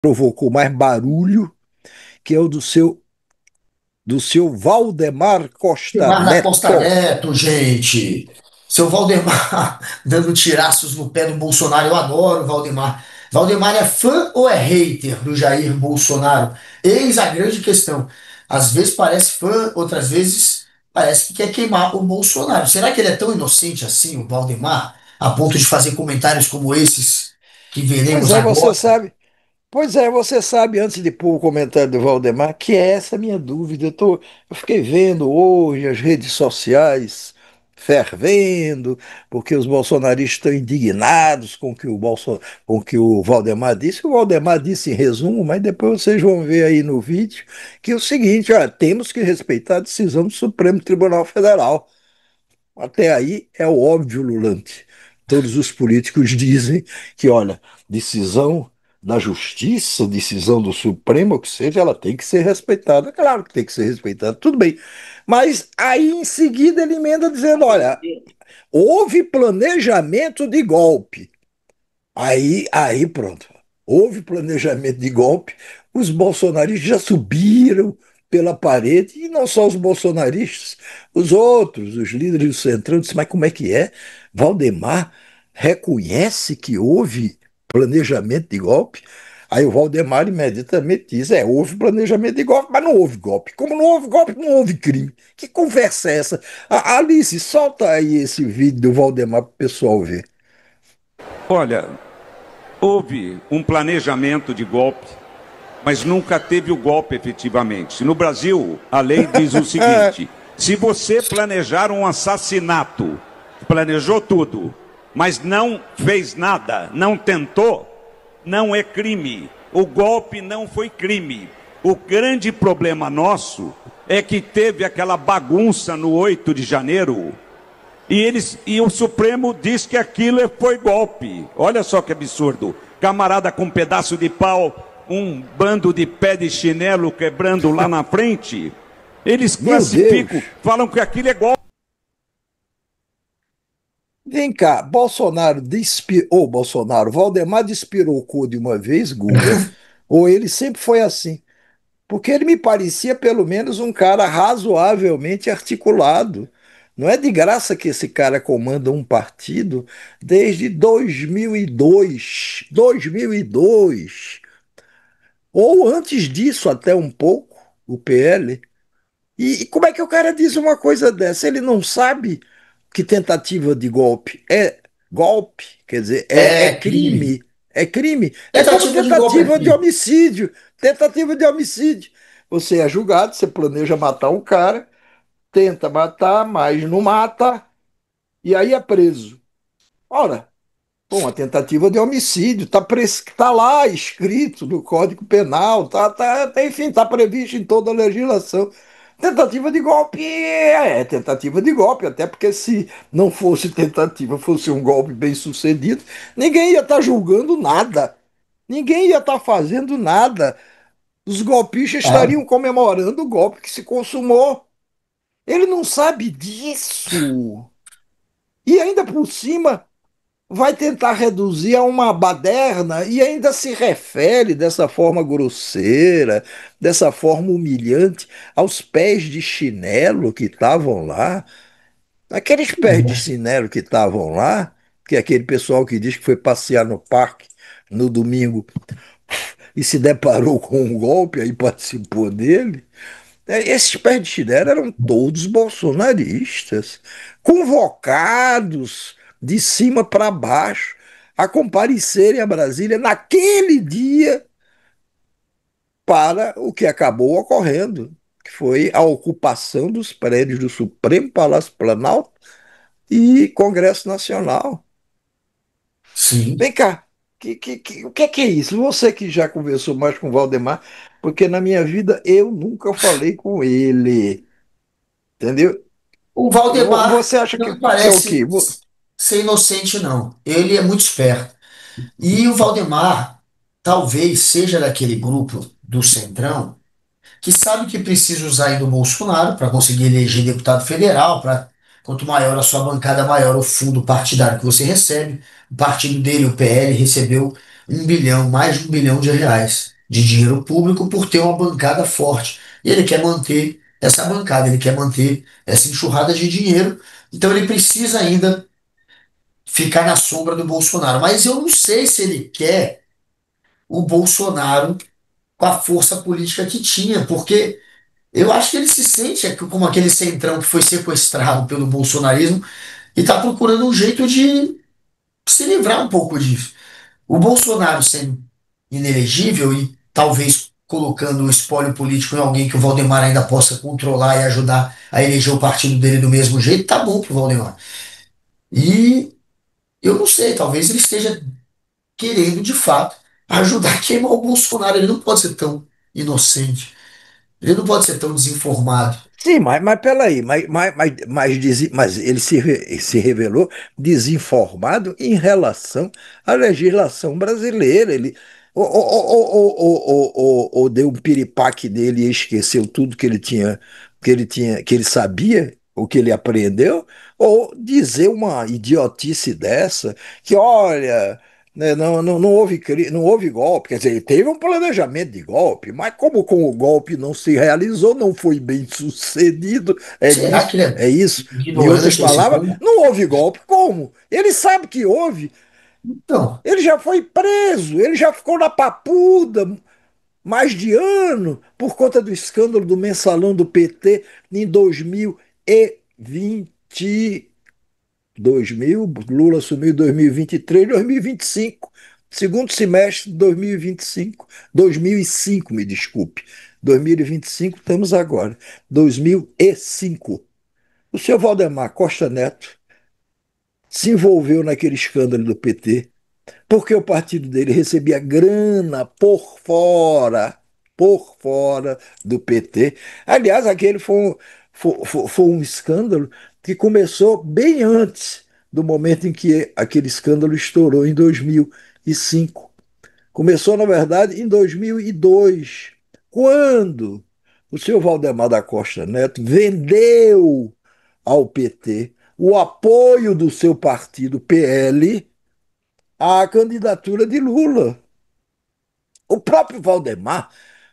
provocou mais barulho, que é o do seu Valdemar Costa Valdemar da Costa Neto. Neto, gente. Seu Valdemar dando tiraços no pé do Bolsonaro. Eu adoro o Valdemar. Valdemar é fã ou é hater do Jair Bolsonaro? Eis a grande questão. Às vezes parece fã, outras vezes parece que quer queimar o Bolsonaro. Será que ele é tão inocente assim, o Valdemar, a ponto de fazer comentários como esses que Pois veremos é, você agora? sabe. Pois é, você sabe, antes de pôr o comentário do Valdemar, que é essa a minha dúvida. Eu fiquei vendo hoje as redes sociais fervendo, porque os bolsonaristas estão indignados com o que o Valdemar disse. O Valdemar disse em resumo, mas depois vocês vão ver aí no vídeo, que é o seguinte, olha, temos que respeitar a decisão do Supremo Tribunal Federal. Até aí é o óbvio, Lulante. Todos os políticos dizem que, olha, decisão da justiça, decisão do Supremo, o que seja, ela tem que ser respeitada. Claro que tem que ser respeitada, tudo bem. Mas aí em seguida ele emenda dizendo: olha, houve planejamento de golpe. Aí pronto. Houve planejamento de golpe, os bolsonaristas já subiram pela parede, e não só os bolsonaristas, os outros, os líderes do Centrão, disseram, mas como é que é? Valdemar reconhece que houve planejamento de golpe? Aí o Valdemar imediatamente diz, houve planejamento de golpe, mas não houve golpe. Como não houve golpe, não houve crime. Que conversa é essa? Alice, solta aí esse vídeo do Valdemar para o pessoal ver. Olha, houve um planejamento de golpe, mas nunca teve o golpe efetivamente. No Brasil, a lei diz o seguinte: se você planejar um assassinato, planejou tudo, mas não fez nada, não tentou, não é crime. O golpe não foi crime. O grande problema nosso é que teve aquela bagunça no 8 de janeiro. E o Supremo diz que aquilo foi golpe. Olha só que absurdo. Camarada com um pedaço de pau, um bando de pé de chinelo quebrando lá na frente. Eles Meu classificam, Deus! falam que aquilo é golpe. Vem cá, Bolsonaro, Valdemar despirocou de uma vez, Guga, ou ele sempre foi assim? Porque ele me parecia pelo menos um cara razoavelmente articulado. Não é de graça que esse cara comanda um partido desde 2002, 2002, ou antes disso até um pouco, o PL. E como é que o cara diz uma coisa dessa? Ele não sabe que tentativa de golpe é golpe, quer dizer, é É crime. crime. É crime. É como Tentativa de golpe é tentativa de crime. homicídio. Tentativa de homicídio. Você é julgado, você planeja matar um cara, tenta matar, mas não mata, e aí é preso. Ora, pô, uma tentativa de homicídio, tá lá escrito no Código Penal, enfim, está previsto em toda a legislação. Tentativa de golpe é tentativa de golpe, até porque se não fosse tentativa, fosse um golpe bem sucedido, ninguém ia estar julgando nada, ninguém ia estar fazendo nada. Os golpistas É, estariam comemorando o golpe que se consumou. Ele não sabe disso. E ainda por cima vai tentar reduzir a uma baderna e ainda se refere dessa forma grosseira, dessa forma humilhante aos pés de chinelo que estavam lá. Aqueles pés de chinelo que estavam lá, que é aquele pessoal que diz que foi passear no parque no domingo e se deparou com um golpe aí participou dele. Esses pés de chinelo eram todos bolsonaristas, convocados de cima para baixo a comparecerem a Brasília naquele dia para o que acabou ocorrendo, que foi a ocupação dos prédios do Supremo Palácio Planalto e Congresso Nacional. sim. Vem cá, o que é isso? Você que já conversou mais com o Valdemar, porque na minha vida eu nunca falei com ele, entendeu? O Valdemar Você acha não que é o quê? parece ser inocente, não. Ele é muito esperto. E o Valdemar talvez seja daquele grupo do Centrão que sabe que precisa usar aí do Bolsonaro para conseguir eleger deputado federal, para quanto maior a sua bancada, maior o fundo partidário que você recebe. O partido dele, o PL, recebeu 1 bilhão, mais de 1 bilhão de reais de dinheiro público por ter uma bancada forte. E ele quer manter essa bancada, ele quer manter essa enxurrada de dinheiro. Então ele precisa ainda ficar na sombra do Bolsonaro. Mas eu não sei se ele quer o Bolsonaro com a força política que tinha, porque eu acho que ele se sente como aquele centrão que foi sequestrado pelo bolsonarismo e está procurando um jeito de se livrar um pouco disso. O Bolsonaro sendo inelegível e talvez colocando o espólio político em alguém que o Valdemar ainda possa controlar e ajudar a eleger o partido dele do mesmo jeito, tá bom pro Valdemar. E eu não sei, talvez ele esteja querendo de fato ajudar a queimar o Bolsonaro. Ele não pode ser tão inocente, ele não pode ser tão desinformado. Sim, mas peraí, mas ele se revelou desinformado em relação à legislação brasileira. Ele ou deu um piripaque nele e esqueceu tudo que ele sabia, o que ele aprendeu, ou dizer uma idiotice dessa, que olha. Né, não houve golpe, quer dizer, teve um planejamento de golpe, mas como o golpe não se realizou, não foi bem sucedido, Será que ele é é isso. Em outras ignorante a esse palavras, ponto? não houve golpe. Como? Ele sabe que houve, Então, ele já foi preso, ele já ficou na papuda mais de ano por conta do escândalo do mensalão do PT em 2020. 2000, Lula assumiu em 2023, 2025, segundo semestre de 2025, 2005, me desculpe. 2025, estamos agora. 2005. O senhor Valdemar Costa Neto se envolveu naquele escândalo do PT, porque o partido dele recebia grana por fora do PT. Aliás, aquele foi um escândalo que começou bem antes do momento em que aquele escândalo estourou, em 2005. Começou, na verdade, em 2002, quando o senhor Valdemar da Costa Neto vendeu ao PT o apoio do seu partido PL à candidatura de Lula. O próprio Valdemar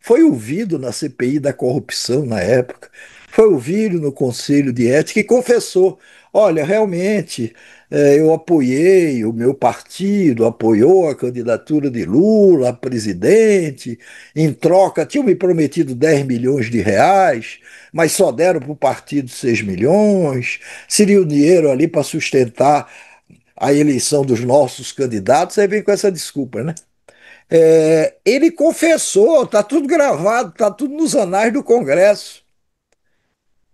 foi ouvido na CPI da corrupção na época, foi ouvido no Conselho de Ética e confessou: olha, realmente eu apoiei, o meu partido apoiou a candidatura de Lula a presidente, em troca tinham me prometido 10 milhões de reais, mas só deram para o partido 6 milhões, seria o dinheiro ali para sustentar a eleição dos nossos candidatos, aí vem com essa desculpa, né? Ele confessou, está tudo gravado, está tudo nos anais do Congresso.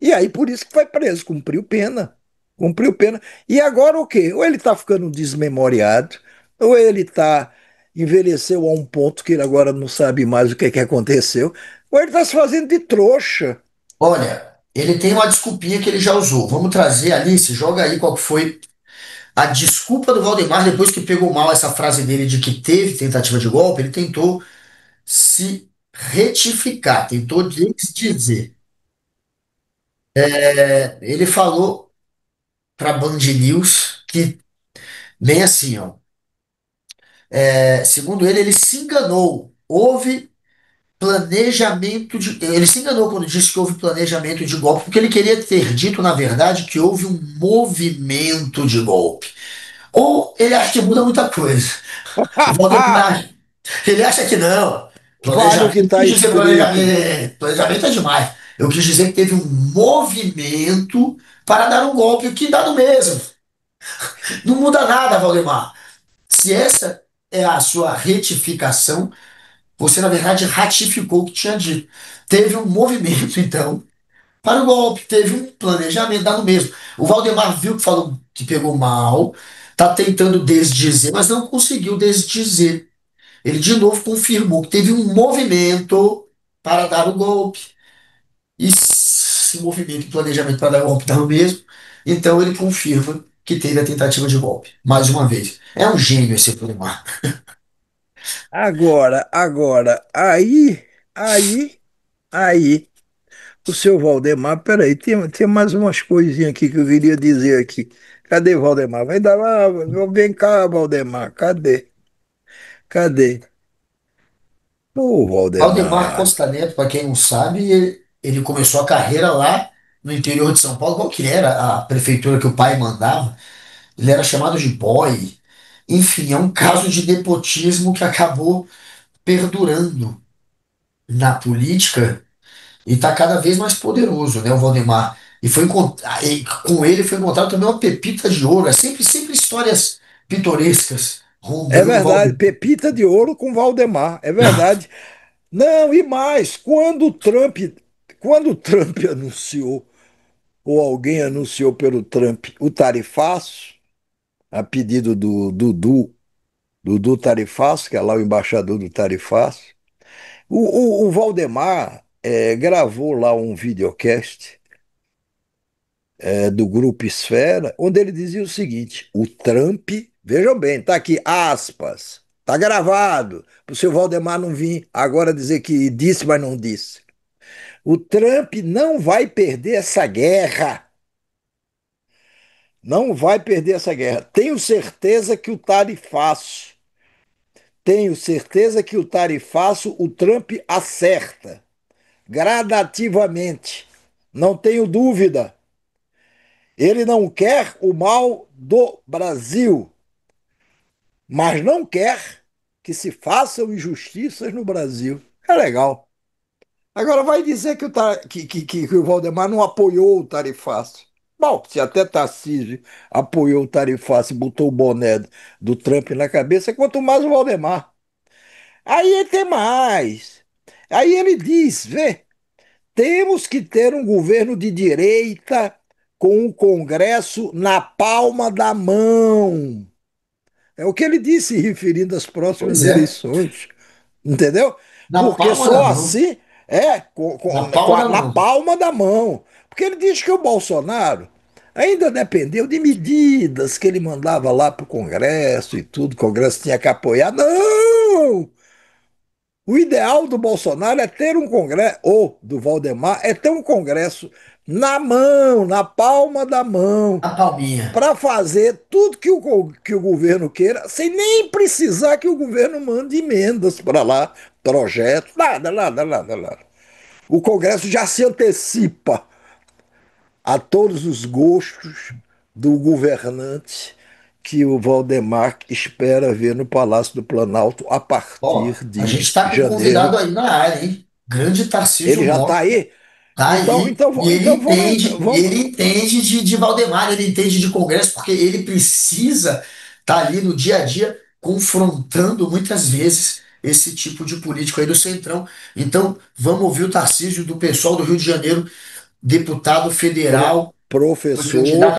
E aí, por isso que foi preso, cumpriu pena. Cumpriu pena. E agora o quê? Ou ele está ficando desmemoriado, ou ele está envelheceu a um ponto que ele agora não sabe mais o que aconteceu, ou ele está se fazendo de trouxa. olha, ele tem uma desculpinha que ele já usou. Vamos trazer, Alice, joga aí qual que foi a desculpa do Valdemar depois que pegou mal essa frase dele de que teve tentativa de golpe. Ele tentou se retificar, tentou desdizer. Ele falou para a Band News que, bem assim, ó, segundo ele se enganou. Houve planejamento de. Ele se enganou quando disse que houve planejamento de golpe, porque ele queria ter dito, na verdade, que houve um movimento de golpe. Ou ele acha que muda muita coisa. O Valdemar, ele acha que não. Vale o que Planejamento, está quis dizer escrito. planejamento, planejamento é demais. Eu quis dizer que teve um movimento para dar um golpe que dá no mesmo. Não muda nada, Valdemar. Se essa é a sua retificação, você, na verdade, ratificou o que tinha dito. Teve um movimento, então, para o golpe, teve um planejamento, dá no mesmo. O Valdemar viu que falou que pegou mal, está tentando desdizer, mas não conseguiu desdizer. Ele de novo confirmou que teve um movimento para dar o golpe. E se o movimento e planejamento para dar o golpe dá no mesmo, então ele confirma que teve a tentativa de golpe. Mais uma vez. É um gênio esse Valdemar. Agora, aí, aí. O seu Valdemar, peraí, tem mais umas coisinhas aqui que eu queria dizer aqui. Cadê Valdemar? Vai dar lá, vem cá, Valdemar. Cadê? Cadê? Ô, Valdemar Valdemar. Costa Neto, para quem não sabe, ele começou a carreira lá no interior de São Paulo, qual que era a prefeitura que o pai mandava. Ele era chamado de boy. Enfim, é um caso de nepotismo que acabou perdurando na política e está cada vez mais poderoso, né, o Valdemar. E com ele foi encontrado também uma pepita de ouro. É sempre histórias pitorescas É rondando o verdade, Valdemar. Pepita de Ouro com Valdemar, é verdade. Não, e mais, quando o Trump anunciou, ou alguém anunciou pelo Trump, o tarifaço, a pedido do Dudu Tarifaço, que é lá o embaixador do Tarifaço, o Valdemar gravou lá um videocast do Grupo Esfera, onde ele dizia o seguinte: o Trump, vejam bem, tá aqui, aspas, tá gravado, para o seu Valdemar não vir agora dizer que disse, mas não disse. O Trump não vai perder essa guerra. Não vai perder essa guerra. Tenho certeza que o tarifaço, tenho certeza que o tarifaço o Trump acerta gradativamente. Não tenho dúvida. Ele não quer o mal do Brasil, mas não quer que se façam injustiças no Brasil. É legal. Agora vai dizer que o Valdemar não apoiou o tarifaço. Bom, se até Tarcísio apoiou o tarifaço e botou o boné do Trump na cabeça, quanto mais o Valdemar. Aí tem mais. Aí ele diz, vê, temos que ter um governo de direita com o Congresso na palma da mão. É o que ele disse, referindo às próximas Pois é, eleições. Entendeu? na Porque palma da só mão. assim Na palma da na mão. palma da mão. Porque ele diz que o Bolsonaro ainda dependeu de medidas que ele mandava lá para o Congresso e tudo, o Congresso tinha que apoiar. Não! O ideal do Bolsonaro é ter um Congresso, ou do Valdemar, é ter um Congresso na mão, na palma da mão, A palminha. para fazer tudo que o governo queira, sem nem precisar que o governo mande emendas para lá, projetos, nada, nada, nada, nada. O Congresso já se antecipa a todos os gostos do governante que o Valdemar espera ver no Palácio do Planalto a Ó, partir a de gente está com um convidado janeiro. aí na área, hein? Grande Tarcísio Ele já está Mota. aí? Tá Então, aí, então, e ele então vamos, entende, e ele vamos. entende de Valdemar, ele entende de Congresso, porque ele precisa estar ali no dia a dia confrontando muitas vezes esse tipo de político aí do Centrão. Então, vamos ouvir o Tarcísio do pessoal do Rio de Janeiro, deputado federal, foi Professor candidato